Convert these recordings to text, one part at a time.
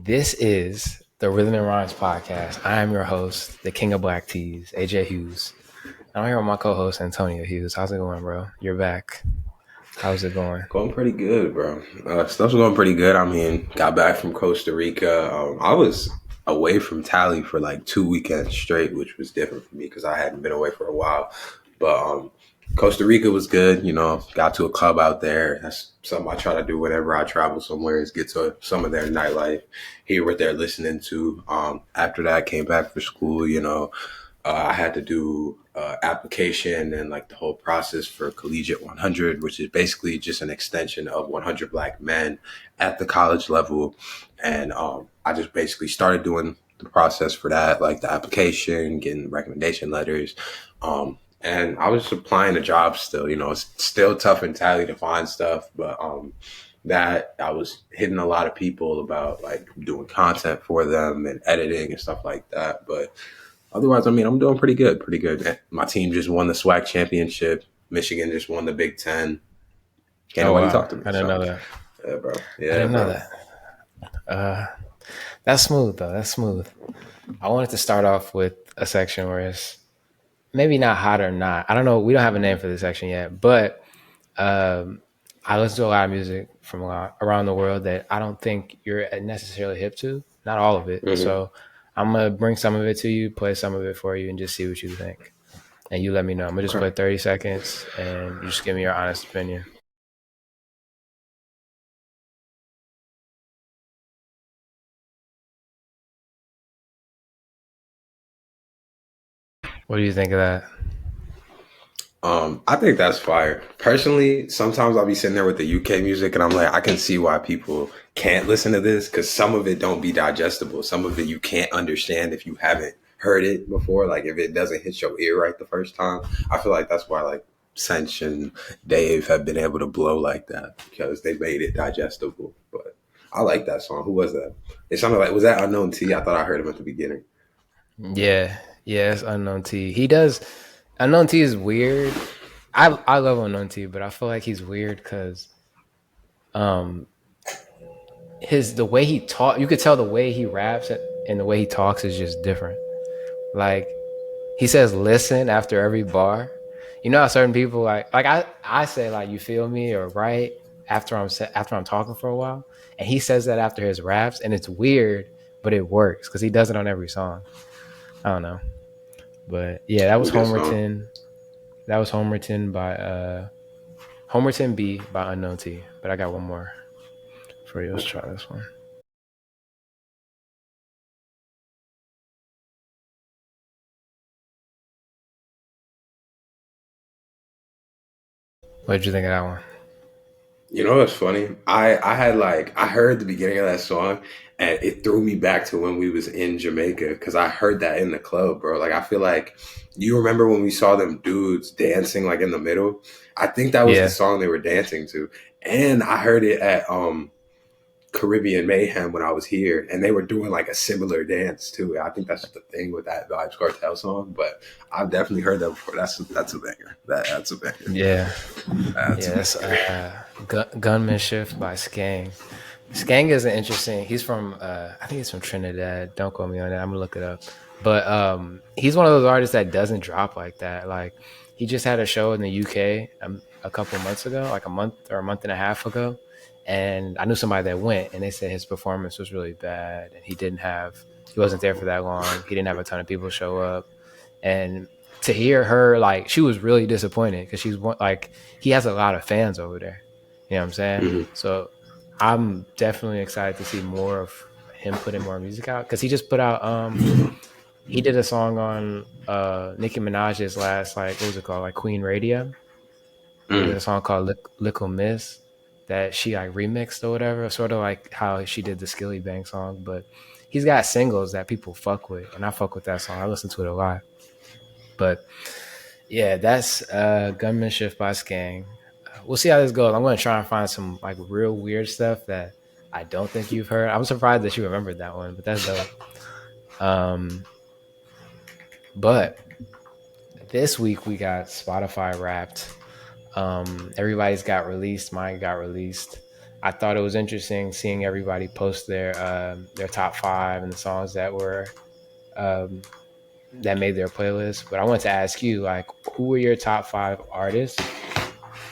This is the Rhythm and Rhymes podcast. I am your host, the King of Black Tees, AJ Hughes. I'm here with my co-host Antonio Hughes. How's it going, bro? You're back. How's it going? Going pretty good, bro. Stuff's going pretty good. I mean, got back from Costa Rica. I was away from Tally for like 2 weekends straight, which was different for me because I hadn't been away for a while. But Costa Rica was good. You know, got to a club out there. That's something I try to do whenever I travel somewhere is get to some of their nightlife, hear what they're listening to. After that, came back for school. I had to do application and like the whole process for Collegiate 100, which is basically just an extension of 100 Black men at the college level. And I just basically started doing the process for that, like the application, getting recommendation letters. And I was applying to jobs still. It's still tough in Tally to find stuff, but that I was hitting a lot of people about like doing content for them and editing and stuff like that. But otherwise, I mean, I'm doing pretty good, pretty good. My team just won the SWAC championship. Michigan just won the Big Ten. Can't nobody talk to me. I didn't know that. Yeah, bro. Yeah, I didn't know that. That's smooth, though. That's smooth. I wanted to start off with a section where it's maybe not hot or not. I don't know. We don't have a name for this section yet, but I listen to a lot of music from around the world that I don't think you're necessarily hip to. Not all of it. Mm-hmm. So I'm going to bring some of it to you, play some of it for you, and just see what you think. And you let me know. I'm going to just play 30 seconds, and you just give me your honest opinion. What do you think of that? I think that's fire. Personally, sometimes I'll be sitting there with the UK music and I'm like, I can see why people can't listen to this because some of it don't be digestible. Some of it you can't understand if you haven't heard it before. Like if it doesn't hit your ear right the first time. I feel like that's why like Sench and Dave have been able to blow like that because they made it digestible. But I like that song. Who was that? It sounded like, was that Unknown T? I thought I heard him at the beginning. Yeah, it's Unknown T. He does. Unknown T is weird. I love Unknown T, but I feel like he's weird because the way he talk, you could tell the way he raps and the way he talks is just different. Like he says listen after every bar. You know how certain people I say like you feel me or right after I'm talking for a while, and he says that after his raps, and it's weird, but it works because he does it on every song. I don't know, but yeah, that was Homerton. That was Homerton by Homerton B by Unknown T. But I got one more for you. Let's try this one. What did you think of that one? You know what's funny? I heard the beginning of that song and it threw me back to when we was in Jamaica because I heard that in the club, bro. Like I feel like you remember when we saw them dudes dancing like in the middle? I think that was the song they were dancing to. And I heard it at Caribbean Mayhem when I was here, and they were doing like a similar dance too. I think that's the thing with that Vibes Cartel song, but I've definitely heard that before. That's a banger. That's a banger. Yeah, that's Gunman Shift by Skang. Skang is an interesting. He's from I think he's from Trinidad. Don't quote me on that. I'm gonna look it up. But he's one of those artists that doesn't drop like that. Like he just had a show in the UK a couple months ago, like a month or a month and a half ago. And I knew somebody that went, and they said his performance was really bad, and he wasn't there for that long. He didn't have a ton of people show up, and to hear her, like, she was really disappointed because he has a lot of fans over there. You know what I'm saying? Mm-hmm. So I'm definitely excited to see more of him putting more music out because he just put out. He did a song on Nicki Minaj's last, like, what was it called, like Queen Radio. There's a song called Little Miss that she like remixed or whatever, sort of like how she did the Skilly Bang song. But he's got singles that people fuck with, and I fuck with that song. I listen to it a lot. But yeah, that's Gunman Shift by Skang. We'll see how this goes. I'm going to try and find some like real weird stuff that I don't think you've heard. I'm surprised that you remembered that one, but that's dope. But this week we got Spotify Wrapped. Everybody's got released. Mine got released. I thought it was interesting seeing everybody post their top five and the songs that were um, that made their playlist. But I want to ask you, like, who were your top five artists?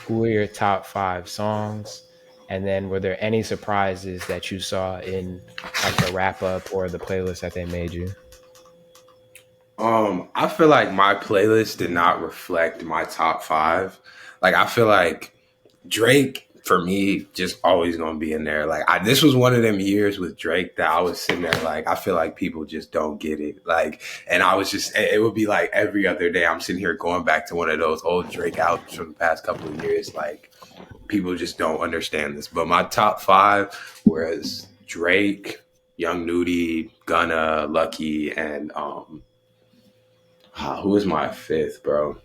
Who were your top five songs? And then were there any surprises that you saw in like the wrap up or the playlist that they made you? I feel like my playlist did not reflect my top five. Like I feel like Drake for me just always gonna be in there. Like this was one of them years with Drake that I was sitting there like I feel like people just don't get it. Like, and I was just it would be like every other day I'm sitting here going back to one of those old Drake albums from the past couple of years. Like people just don't understand this. But my top five was Drake, Young Nudie, Gunna, Lucky, and who was my fifth, bro?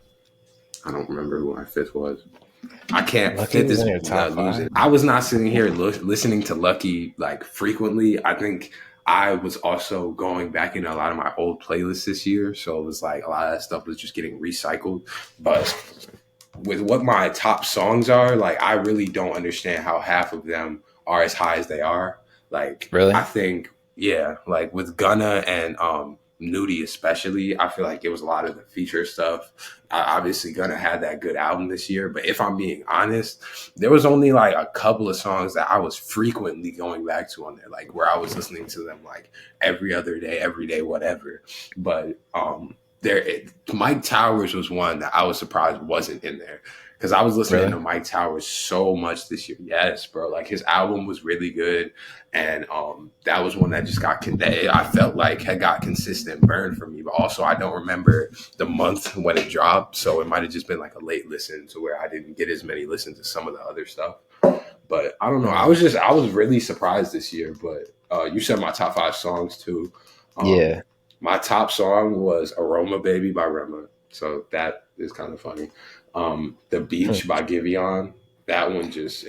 I don't remember who my fifth was. I can't. Lucky Fifth was is in your top losing. five. I was not sitting here listening to Lucky like frequently. I think I was also going back into a lot of my old playlists this year, so it was like a lot of that stuff was just getting recycled. But with what my top songs are, like I really don't understand how half of them are as high as they are. Like Really? I think, yeah, like with Gunna and Nudie especially, I feel like it was a lot of the feature stuff. I obviously Gunna had that good album this year, but if I'm being honest, there was only like a couple of songs that I was frequently going back to on there, like where I was listening to them like every other day, every day, whatever. But Mike Towers was one that I was surprised wasn't in there because I was listening Really? to Mike Towers so much this year. Yes, bro. Like his album was really good, and that was one that just I felt like had got consistent burn for me. But also, I don't remember the month when it dropped, so it might have just been like a late listen to where I didn't get as many listens as some of the other stuff. But I don't know. I was really surprised this year. But you said my top five songs too. Um, Yeah. my top song was Aroma Baby by Rema. So that is kind of funny. The Beach by Giveon. That one just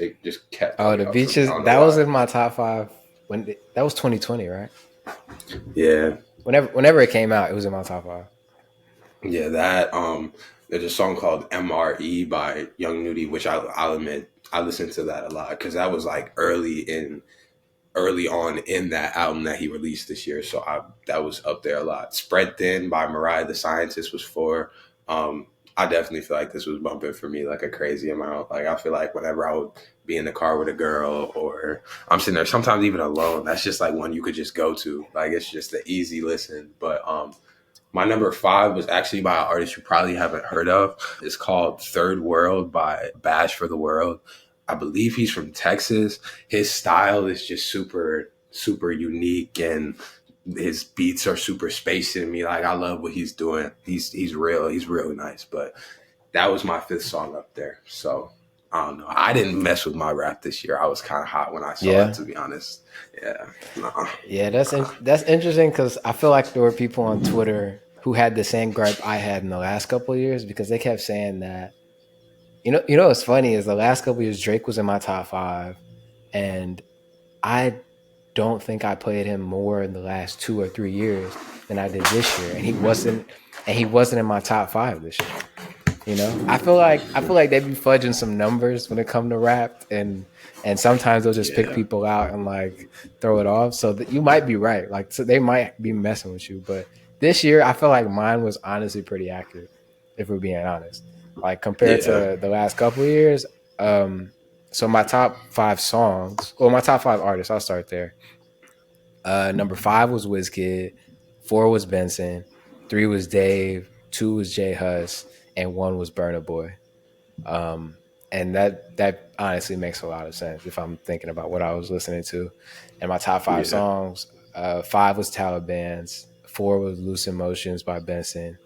kept Oh, coming the up for me. I beaches. don't know That was why. in my top five that was 2020, right? Yeah. Whenever it came out, it was in my top five. Yeah, that there's a song called MRE by Young Nudie, which I'll admit I listened to that a lot because that was like early on in that album that he released this year. So that was up there a lot. Spread Thin by Mariah the Scientist was four. Um, I definitely feel like this was bumping for me like a crazy amount. Like I feel like whenever I would be in the car with a girl or I'm sitting there sometimes even alone, that's just like one you could just go to. Like it's just the easy listen. But my number five was actually by an artist you probably haven't heard of. It's called Third World by Bash for the World. I believe he's from Texas. His style is just super, super unique and his beats are super spacey to me. Like I love what he's doing. He's real. He's really nice. But that was my fifth song up there. So I don't know. I didn't mess with my rap this year. I was kind of hot when I saw it, Yeah. to be honest. Yeah. Nah. Yeah, that's interesting because I feel like there were people on Twitter who had the same gripe I had in the last couple of years because they kept saying that what's funny is the last couple of years Drake was in my top five, and I don't think I played him more in the last 2 or 3 years than I did this year, and he wasn't in my top five this year. I feel like they be fudging some numbers when it come to rap, and sometimes they'll just pick Yeah. people out and like throw it off. So you might be right, like so they might be messing with you. But this year, I feel like mine was honestly pretty accurate, if we're being honest. Like compared Yeah. to the last couple of years. So my top five songs, or my top five artists, I'll start there. Number five was Wizkid, four was Benson, three was Dave, two was J Hus, and one was Burna Boy. And that honestly makes a lot of sense if I'm thinking about what I was listening to. And my top five Yeah. songs, five was Taliban's, four was Loose Emotions by Benson,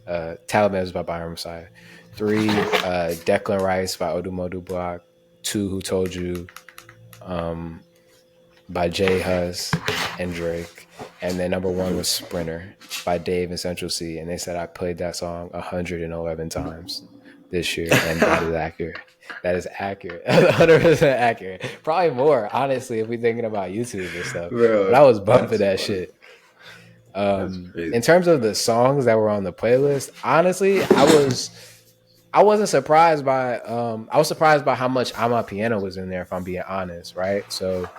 Taliban was by Byron Messiah, three Declan Rice by Odumodu Block, two Who Told You by J Hus and Drake, and then number one was Sprinter by Dave and Central C. And they said I played that song 111 times this year, and that is accurate. That is accurate. 100% accurate. Probably more, honestly, if we're thinking about YouTube and stuff. Bro, but I was bumping that that's funny. shit. That's crazy. In terms of the songs that were on the playlist, honestly, I wasn't surprised by I was surprised by how much I'm a piano was in there, if I'm being honest, right? So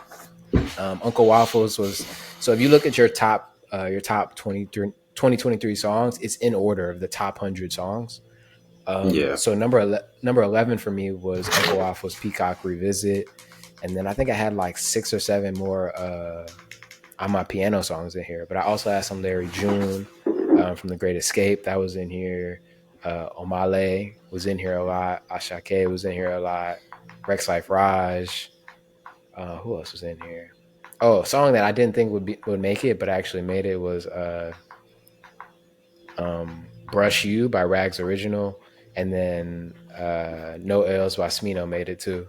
Uncle Waffles was, so if you look at your top 2023 songs, it's in order of the top 100 songs. Yeah. So number 11 for me was Uncle Waffles Peacock Revisit, and then I think I had like 6 or 7 more on my piano songs in here, but I also had some Larry June from The Great Escape that was in here. Omale was in here a lot. Ashake was in here a lot. Rex Life Raj. Who else was in here? Oh, a song that I didn't think would make it, but actually made it was "Brush You" by Rags Original, and then "No L's" by Smino made it too.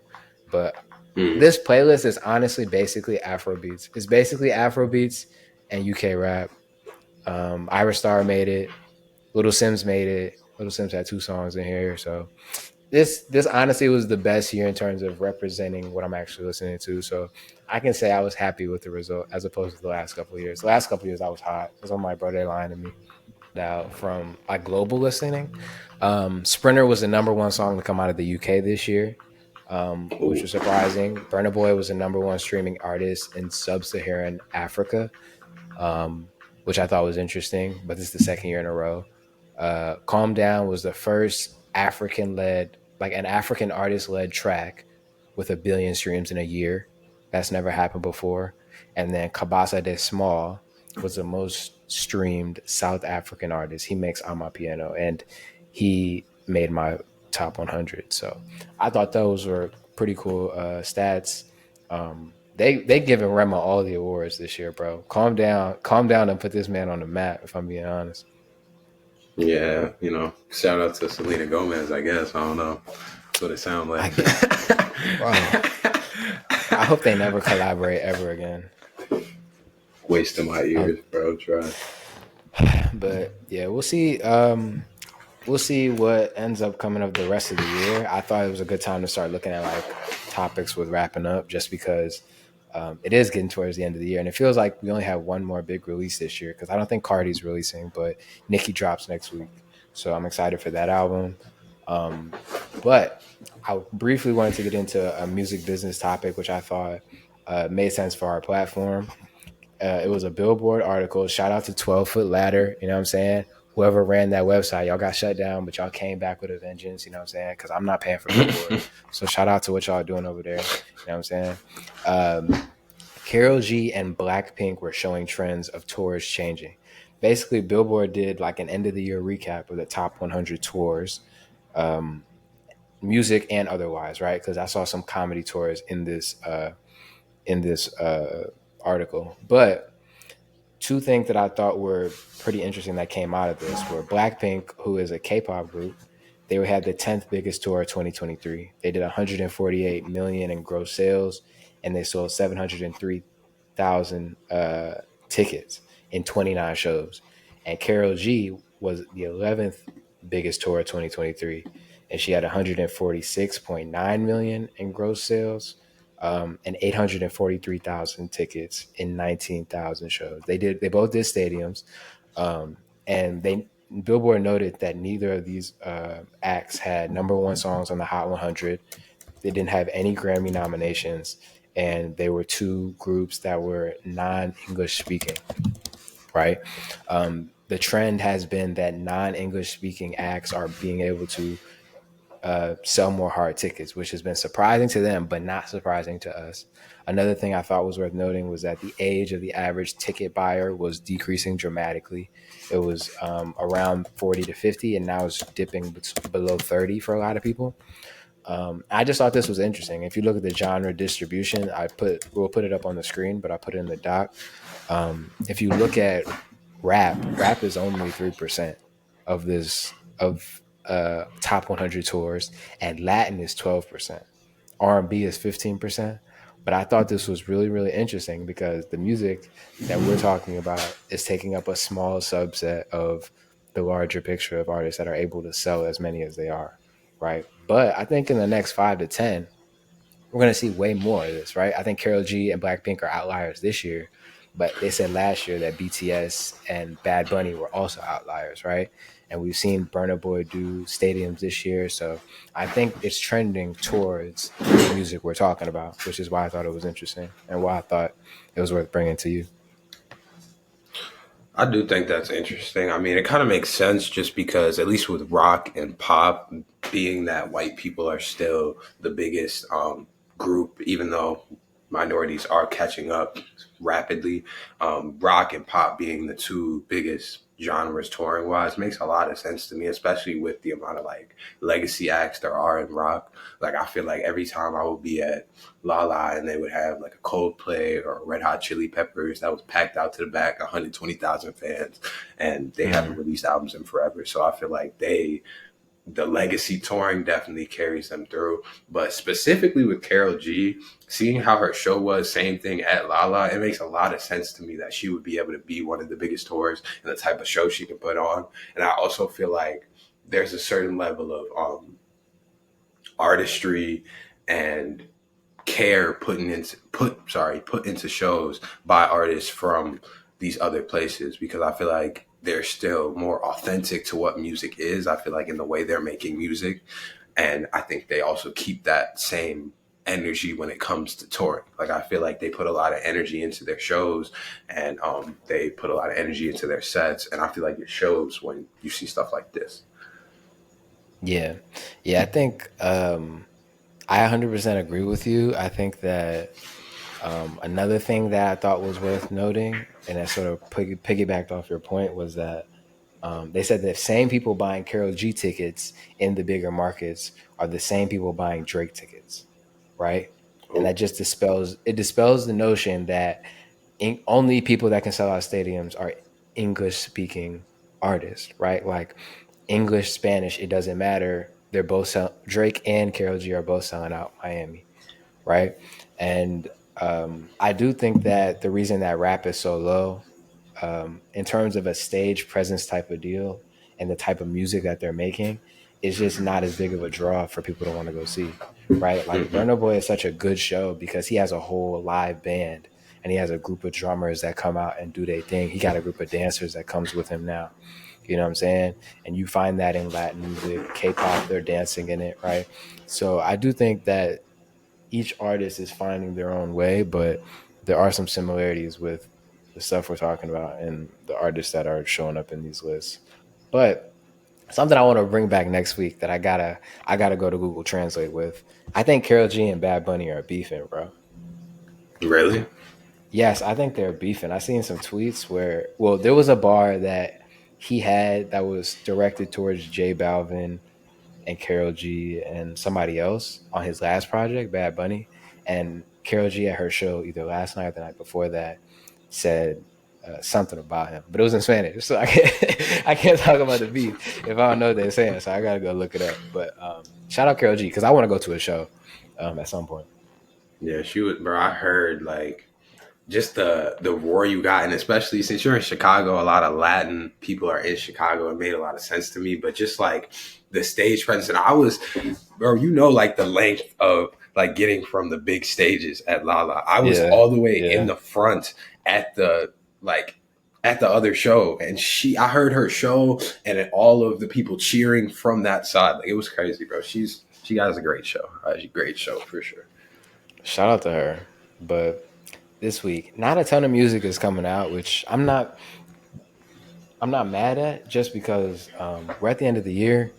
But Mm. this playlist is honestly basically Afro beats. It's basically Afro beats and UK rap. Ira Star made it. Little Sims made it. Little Sims had 2 songs in here, so this honestly was the best year in terms of representing what I'm actually listening to. So I can say I was happy with the result as opposed to the last couple of years. The last couple of years I was hot. It was on my brother lying to me. Now from like global listening, Sprinter was the number one song to come out of the UK this year, which Ooh. was surprising. Burna Boy was the number one streaming artist in sub-Saharan Africa, um, which I thought was interesting. But this is the second year in a row. Calm Down was the first an African artist led track with 1 billion streams in a year. That's never happened before. And then Kabasa De Small was the most streamed South African artist. He makes Amapiano, and he made my top 100. So I thought those were pretty cool stats. They giving Rema all the awards this year, bro. Calm down, and put this man on the map. If I'm being honest. Yeah, shout out to Selena Gomez, I guess. I don't know. That's what it sounds I like. get, bro. I hope they never collaborate ever again. Wasting my Uh, ears, bro. Try. but yeah, we'll see. We'll see what ends up coming of the rest of the year. I thought it was a good time to start looking at like topics with wrapping up, just because it is getting towards the end of the year, and it feels like we only have one more big release this year. Because I don't think Cardi's releasing, but Nicki drops next week, so I'm excited for that album. Um, but I briefly wanted to get into a music business topic, which I thought made sense for our platform. It was a Billboard article. Shout out to 12 Foot Ladder. You know what I'm saying? Whoever ran that website, y'all got shut down, but y'all came back with a vengeance. You know what I'm saying? Because I'm not paying for Billboard. So shout out to what y'all doing over there. You know what I'm saying? Karol G and BLACKPINK were showing trends of tours changing. Basically, Billboard did like an end of the year recap of the top 100 tours, um, music and otherwise, right? Because I saw some comedy tours in this article, but 2 things that I thought were pretty interesting that came out of this were Blackpink, who is a K-pop group. They had the 10th biggest tour of 2023. They did 148 million in gross sales, and they sold 703,000 tickets in 29 shows. And Carol G was the 11th biggest tour of 2023, and she had 146.9 million in gross sales, and 843,000 tickets in 19,000 shows. They both did stadiums, and they Billboard noted that neither of these acts had number one songs on the Hot 100. They didn't have any Grammy nominations, and they were 2 groups that were non-English speaking. Right. The trend has been that non-English speaking acts are being able to sell more hard tickets, which has been surprising to them, but not surprising to us. Another thing I thought was worth noting was that the age of the average ticket buyer was decreasing dramatically. It was around 40 to 50, and now it's dipping below 30 for a lot of people. I just thought this was interesting. If you look at the genre distribution, we'll put it up on the screen, but I put it in the doc. If you look at rap is only 3% of this of top 100 tours, and Latin is 12%. R&B is 15%. But I thought this was really, really interesting because the music that we're talking about is taking up a small subset of the larger picture of artists that are able to sell as many as they are, right? But I think in the next 5 to 10, we're going to see way more of this, right? I think Karol G and Blackpink are outliers this year, but they said last year that BTS and Bad Bunny were also outliers, right? and we've seen Burna Boy do stadiums this year. So I think it's trending towards the music we're talking about, which is why I thought it was interesting and why I thought it was worth bringing to you. I do think that's interesting. I mean, it kind of makes sense just because, at least with rock and pop, being that white people are still the biggest group, even though minorities are catching up rapidly, rock and pop being the two biggest genres touring wise makes a lot of sense to me, especially with the amount of like legacy acts there are in rock. Like, I feel like every time I would be at Lala and they would have like a Coldplay or Red Hot Chili Peppers that was packed out to the back, 120,000 fans, and they haven't Mm. released albums in forever. So I feel like the legacy touring definitely carries them through. But specifically with Karol G, seeing how her show was, same thing at Lala, it makes a lot of sense to me that she would be able to be one of the biggest tours and the type of show she can put on. And I also feel like there's a certain level of artistry and care put into shows by artists from these other places, because I feel like they're still more authentic to what music is. I feel like in the way they're making music, and I think they also keep that same energy when it comes to touring. Like, I feel like they put a lot of energy into their shows, and they put a lot of energy into their sets, and I feel like it shows when you see stuff like this. Yeah. Yeah, I think I 100% agree with you. I think that another thing that I thought was worth noting, and that sort of piggybacked off your point, was that they said the same people buying Karol G tickets in the bigger markets are the same people buying Drake tickets, right? And Oh. that just dispels the notion that only people that can sell out stadiums are English speaking artists, right? Like English, Spanish, it doesn't matter. They're both Drake and Karol G are both selling out Miami, right? And I do think that the reason that rap is so low, in terms of a stage presence type of deal and the type of music that they're making, is just not as big of a draw for people to want to go see, right? Like Hmm. Burna Boy is such a good show because he has a whole live band and he has a group of drummers that come out and do their thing. He got a group of dancers that comes with him now. You know what I'm saying? And you find that in Latin music, K-pop, they're dancing in it, right? So I do think that each artist is finding their own way, but there are some similarities with the stuff we're talking about and the artists that are showing up in these lists. But something I want to bring back next week that I gotta go to Google Translate with. I think Karol G and Bad Bunny are beefing, bro. Really? Yes, I think they're beefing. I seen some tweets where, well, there was a bar that he had that was directed towards J Balvin and Karol G and somebody else on his last project, Bad Bunny. And Karol G at her show either last night or the night before that said something about him, but it was in Spanish, so I can't I can't talk about the beef if I don't know what they're saying. So I gotta go look it up. But shout out Karol G because I want to go to a show at some point. Yeah, she was, bro. I heard like just the roar you got, and especially since you're in Chicago, a lot of Latin people are in Chicago. It made a lot of sense to me. But just like the stage presence, and I was, bro, like the length of like getting from the big stages at Lala. I was Yeah, all the way in yeah. the front at the like at the other show, and I heard her show, and then all of the people cheering from that side. Like, it was crazy, bro. She has a great show. A great show for sure. Shout out to her. But this week, not a ton of music is coming out, which I'm not mad at, just because we're at the end of the year,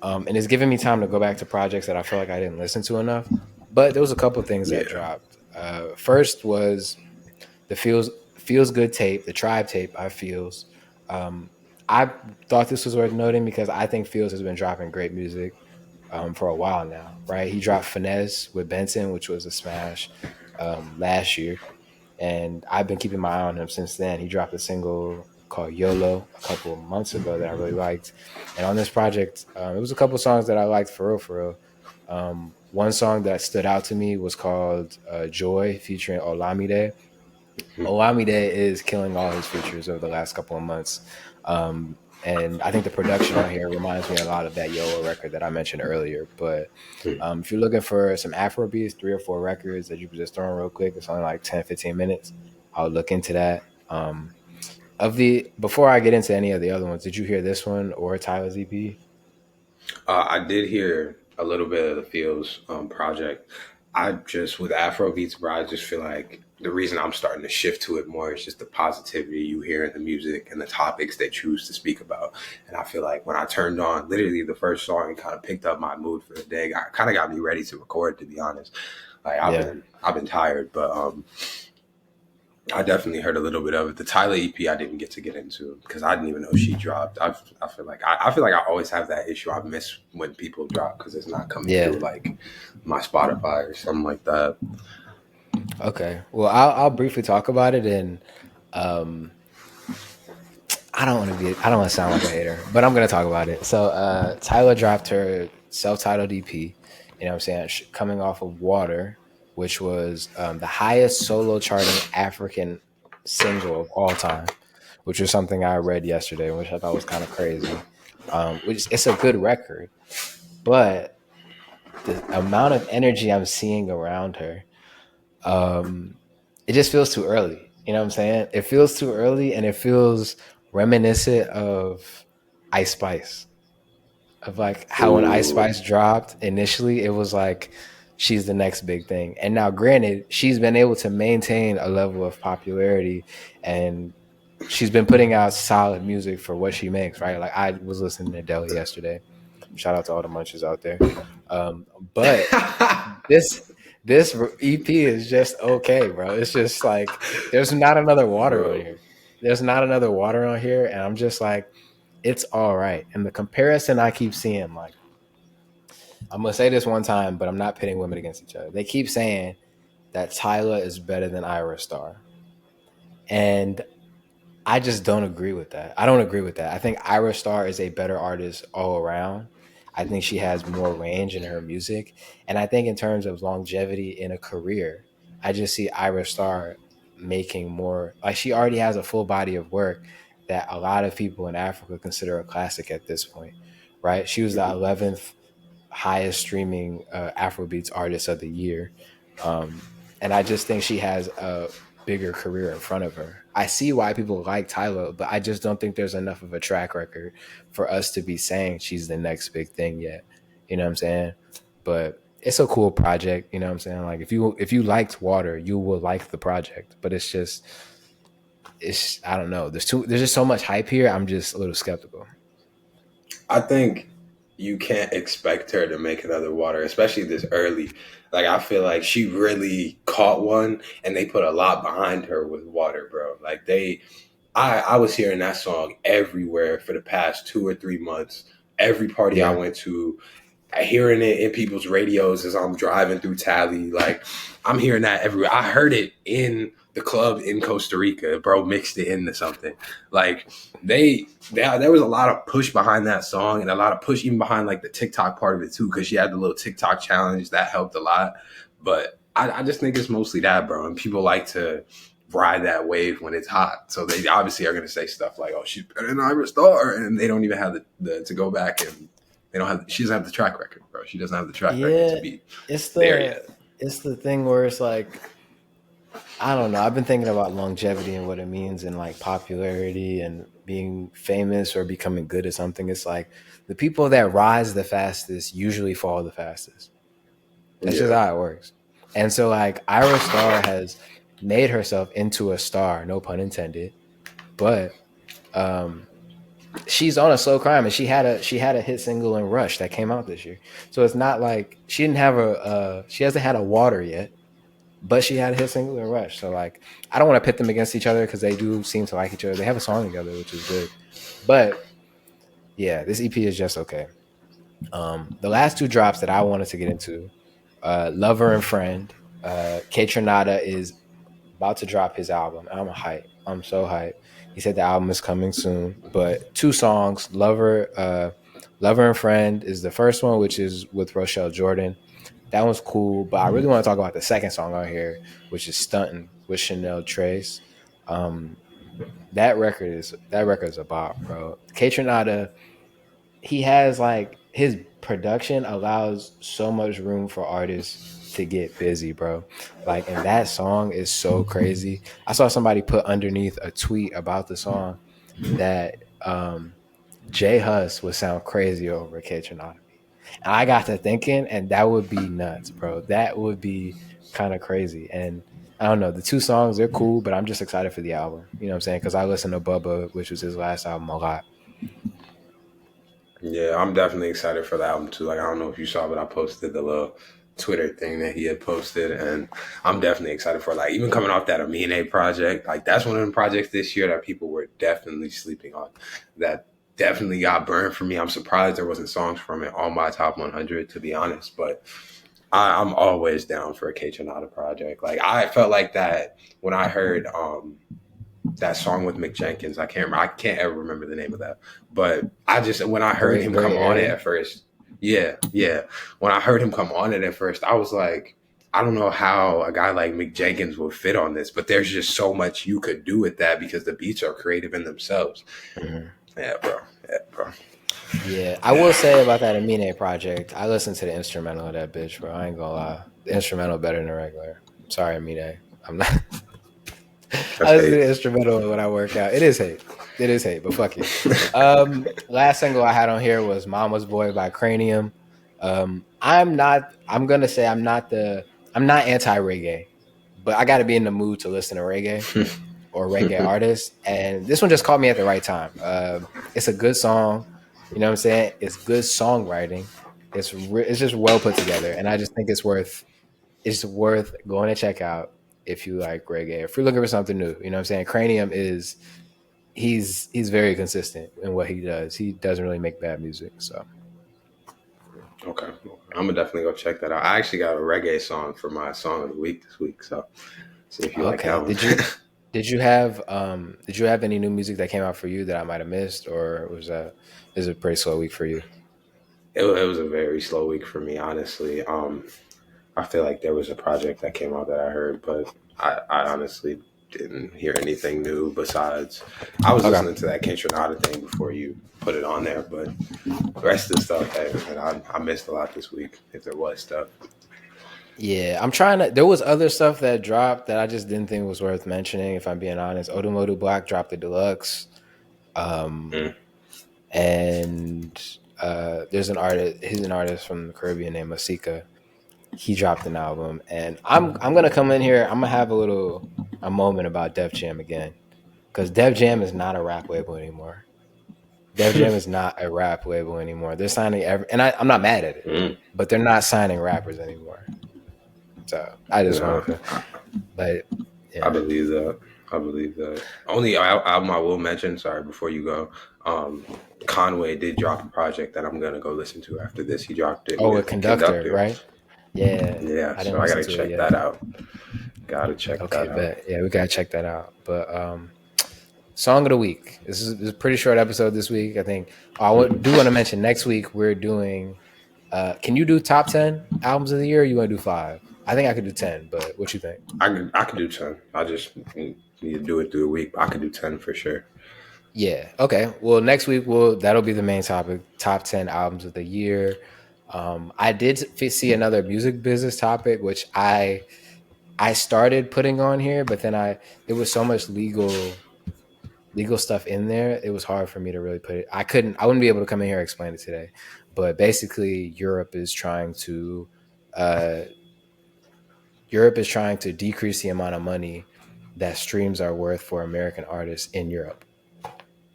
and it's giving me time to go back to projects that I feel like I didn't listen to enough. But there was a couple of things that Yeah. dropped. First was the feels good tape, the Tribe tape by Feels. Um, I thought this was worth noting because I think Feels has been dropping great music for a while now, right? He dropped Finesse with Benson, which was a smash last year, and I've been keeping my eye on him since then. He dropped a single called YOLO a couple of months ago that I really liked, and on this project, it was a couple of songs that I liked for real, for real. One song that stood out to me was called Joy featuring Olamide. Olamide is killing all his features over the last couple of months. And I think the production on here reminds me a lot of that YOLO record that I mentioned earlier. But if you're looking for some Afro beats, 3 or 4 records that you can just throw in real quick, it's only like 10, 15 minutes. I'll look into that. Of the before I get into any of the other ones, did you hear this one or Tyler's EP? I did hear a little bit of the Pheelz project. I just with Afro beats, bro. I just feel like the reason I'm starting to shift to it more is just the positivity you hear in the music and the topics they choose to speak about. And I feel like when I turned on literally the first song, it kind of picked up my mood for the day. Kind of got me ready to record, to be honest. Like Yeah. I've been tired, but I definitely heard a little bit of it. The Tyla EP I didn't get to get into because I didn't even know she dropped. I feel like I feel like I always have that issue. I miss when people drop because it's not coming Yeah. through like my Spotify or something like that. Okay. Well, I'll briefly talk about it, and um, I don't want to sound like a hater, but I'm gonna talk about it. So Tyla dropped her self-titled EP. You know what I'm saying? Coming off of Water, which was the highest solo charting African single of all time, which was something I read yesterday, which I thought was kind of crazy. Which it's a good record, but the amount of energy I'm seeing around her, um, it just feels too early. You know what I'm saying? It feels too early, and it feels reminiscent of Ice Spice. Of like how when Ice Ooh, Spice dropped initially, it was like she's the next big thing. And now, granted, she's been able to maintain a level of popularity, and she's been putting out solid music for what she makes. Right? Like I was listening to Deli yesterday. Shout out to all the munches out there. Um, but this this EP is just okay, bro. It's just like there's not another water on bro. here. There's not another water on here, and I'm just like, it's all right. And the comparison I keep seeing, like, I'm gonna say this one time, but I'm not pitting women against each other. They keep saying that Tyla is better than Ira Star, and I just don't agree with that. I don't agree with that. I think Ira Star is a better artist all around. I think she has more range in her music. And I think in terms of longevity in a career, I just see Ira Star making more, like she already has a full body of work that a lot of people in Africa consider a classic at this point, right? She was the Mhm. 11th highest streaming Afrobeats artist of the year. And I just think she has a bigger career in front of her. I see why people like Tyler, but I just don't think there's enough of a track record for us to be saying she's the next big thing yet. You know what I'm saying? But it's a cool project, you know what I'm saying? Like if you liked Water, you will like the project. But it's I don't know. There's just so much hype here. I'm just a little skeptical. I think you can't expect her to make another water, especially this early. Like I feel like she really caught one, and they put a lot behind her with water, bro. Like I was hearing that song everywhere for the past 2 or 3 months. Every party I Yeah. went to, hearing it in people's radios as I'm driving through Tally. Like I'm hearing that everywhere. I heard it in the club in Costa Rica. Bro mixed it into something. Like there was a lot of push behind that song and a lot of push even behind like the TikTok part of it too, because she had the little TikTok challenge that helped a lot. But I just think it's mostly that, bro. And people like to ride that wave when it's hot. So they obviously are going to say stuff like, "Oh, she's better than Ira Star," and they don't even have the to go back and they don't have. She doesn't have the track record, bro. She doesn't have the track record to Yeah. be It's there the yet. it's the thing where it's like I don't know. I've been thinking about longevity and what it means and like popularity and being famous or becoming good at something. It's like the people that rise the fastest usually fall the fastest. That's just Yeah, how it works. And so like Ira Star has made herself into a star, no pun intended, but um she's on a slow climb and she had a hit single in Rush that came out this year. So it's not like she didn't have she hasn't had a water yet, but she had a hit single in Rush. So like, I don't want to pit them against each other because they do seem to like each other. They have a song together, which is good. But yeah, this EP is just okay. The last two drops that I wanted to get into, Lover and Friend. Kaytranada is about to drop his album. I'm hyped. I'm so hyped. He said the album is coming soon. But two songs, Lover and Friend is the first one, which is with Rochelle Jordan. That one's cool, but I really want to talk about the second song on here, which is "Stunting" with Chanel Trace. Um, that record is a bop, bro. Kaytranada, he has like his production allows so much room for artists to get busy, bro. Like, and that song is so crazy. I saw somebody put underneath a tweet about the song that Jay Huss would sound crazy over Kaytranada. And I got to thinking, and that would be nuts, bro. That would be kind of crazy. And I don't know, the two songs, they're cool, but I'm just excited for the album. You know what I'm saying? Because I listened to Bubba, which was his last album, a lot. Yeah, I'm definitely excited for the album too. Like, I don't know if you saw, but I posted the little Twitter thing that he had posted, and I'm definitely excited for it. Like, even coming off that Amine project, like that's one of the projects this year that people were definitely sleeping on. That definitely got burned for me. I'm surprised there wasn't songs from it on my top 100, to be honest. But I'm always down for a Kaytranada project. Like, I felt like that when I heard that song with Mick Jenkins. I can't ever remember the name of that. But I just when I heard him Gray come on it area. at first, yeah, yeah. When I heard him come on it at first, I was like, I don't know how a guy like Mick Jenkins will fit on this, but there's just so much you could do with that because the beats are creative in themselves. Mm-hmm. Yeah, bro. Yeah, bro. Yeah, I will say about that Amine project, I listened to the instrumental of that bitch, bro. I ain't gonna lie. The instrumental better than the regular. Sorry, Amine. I'm not. That's I listen to hate. the instrumental when I work out. It is hate. It is hate, but fuck you. Last single I had on here was Mama's Boy by Cranium. I'm not, I'm gonna say I'm not anti reggae, but I gotta be in the mood to listen to reggae or reggae artists. And this one just caught me at the right time. It's a good song. You know what I'm saying? It's good songwriting. It's just well put together, and I just think it's worth going to check out if you like reggae. If you're looking for something new, you know what I'm saying? Cranium is he's very consistent in what he does. He doesn't really make bad music. So Okay. I'm gonna definitely go check that out. I actually got a reggae song for my song of the week this week, so see if you like okay. that one. Did you have any new music that came out for you that I might have missed, or is it a pretty slow week for you? It was a very slow week for me, honestly. I feel like there was a project that came out that I heard, but I honestly didn't hear anything new besides I was Okay. listening to that Kaytranada thing before you put it on there, but the rest of the stuff, hey, man, I missed a lot this week if there was stuff. Yeah, I'm trying to. There was other stuff that dropped that I just didn't think was worth mentioning. If I'm being honest, Odomodu Black dropped the deluxe. Um, Mm. and there's an artist. He's an artist from the Caribbean named Masika. He dropped an album, and I'm gonna come in here. I'm gonna have a moment about Def Jam again, because Def Jam is not a rap label anymore. Def Jam is not a rap label anymore. They're signing and I'm not mad at it, Mm. but they're not signing rappers anymore. So I just No, wanted to, but I yeah. believe that. I believe that. Only album I will mention, sorry, before you go, um, Conway did drop a project that I'm gonna go listen to after this. He dropped it Oh, a with conductor, Conductor. right? Yeah, Yeah, I so didn't I listen gotta to it check yet. that out. Gotta check Okay, that out. bet. Yeah, we gotta check that out. But song of the week. This is a pretty short episode this week. I think do want to mention next week we're doing. Can you do top 10 albums of the year? Or you want to do 5? I think I could do 10, but what you think? I could do 10. I just need to do it through the week. I could do 10 for sure. Yeah. Okay. Well, next week that'll be the main topic: top 10 albums of the year. I did see another music business topic, which I started putting on here, but then there was so much legal stuff in there. It was hard for me to really put it. I wouldn't be able to come in here and explain it today. But basically, uh, Europe is trying to decrease the amount of money that streams are worth for American artists in Europe.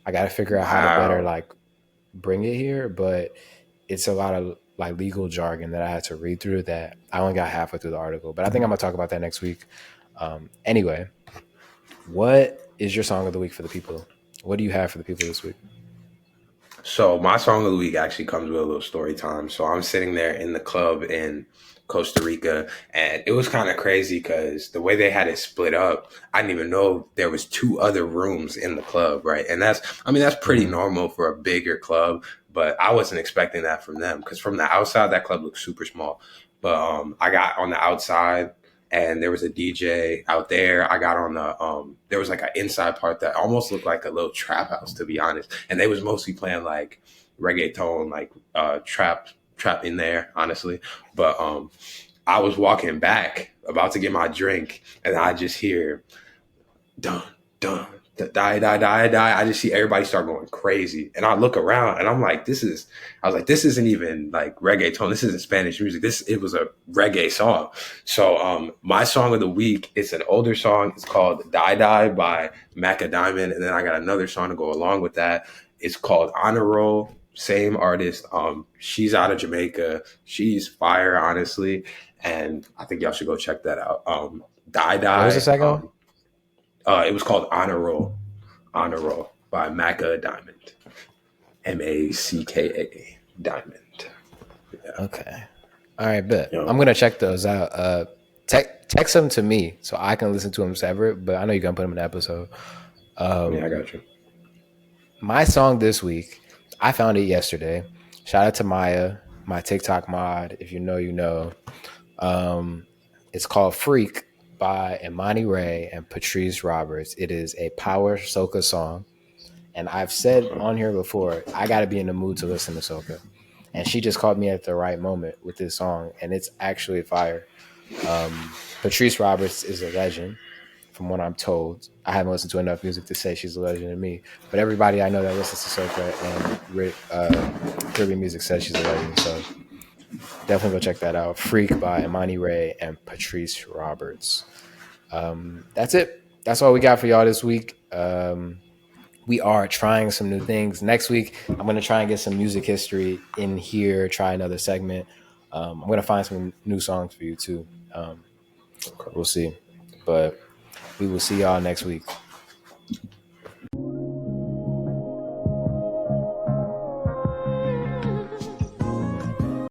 I got to figure out how to better Wow. like bring it here, but it's a lot of like legal jargon that I had to read through that I only got halfway through the article. But I think I'm gonna talk about that next week. Anyway, what is your song of the week for the people? What do you have for the people this week? So my song of the week actually comes with a little story time. So I'm sitting there in the club in Costa Rica, and it was kind of crazy because the way they had it split up, I didn't even know there was two other rooms in the club, right? And that's pretty Mm-hmm. normal for a bigger club, but I wasn't expecting that from them because from the outside that club looked super small. But I got on the outside and there was a DJ out there. I got on the there was like an inside part that almost looked like a little trap house, to be honest. And they was mostly playing like reggaeton, like trap in there, honestly. But I was walking back, about to get my drink, and I just hear dun dun die die die die. I just see everybody start going crazy, and I look around, and I'm like, I was like, this isn't even like reggaeton. This isn't Spanish music. It was a reggae song. So my song of the week, it's an older song. It's called Die Die by Macca Diamond, and then I got another song to go along with that. It's called Honor Roll. Same artist. She's out of Jamaica. She's fire, honestly, and I think y'all should go check that out. Die What was the Die. second one? It was called Honor Roll by Macca Diamond, Macka Diamond. Yeah. Okay. All right, bet. Yo. I'm gonna check those out. Text them to me so I can listen to them separate. But I know you're gonna put them in the episode. Yeah, I got you. My song this week, I found it yesterday. Shout out to Maya, my TikTok mod. If you know, you know. It's called Freak by Imani Ray and Patrice Roberts. It is a power soca song. And I've said on here before, I got to be in the mood to listen to soca. And she just caught me at the right moment with this song. And it's actually fire. Patrice Roberts is a legend, from what I'm told. I haven't listened to enough music to say she's a legend to me. But everybody I know that listens to soca and Caribbean music says she's a legend. So definitely go check that out. Freak by Imani Ray and Patrice Roberts. That's it. That's all we got for y'all this week. We are trying some new things. Next week, I'm going to try and get some music history in here, try another segment. I'm going to find some new songs for you too. We'll see. But we will see y'all next week.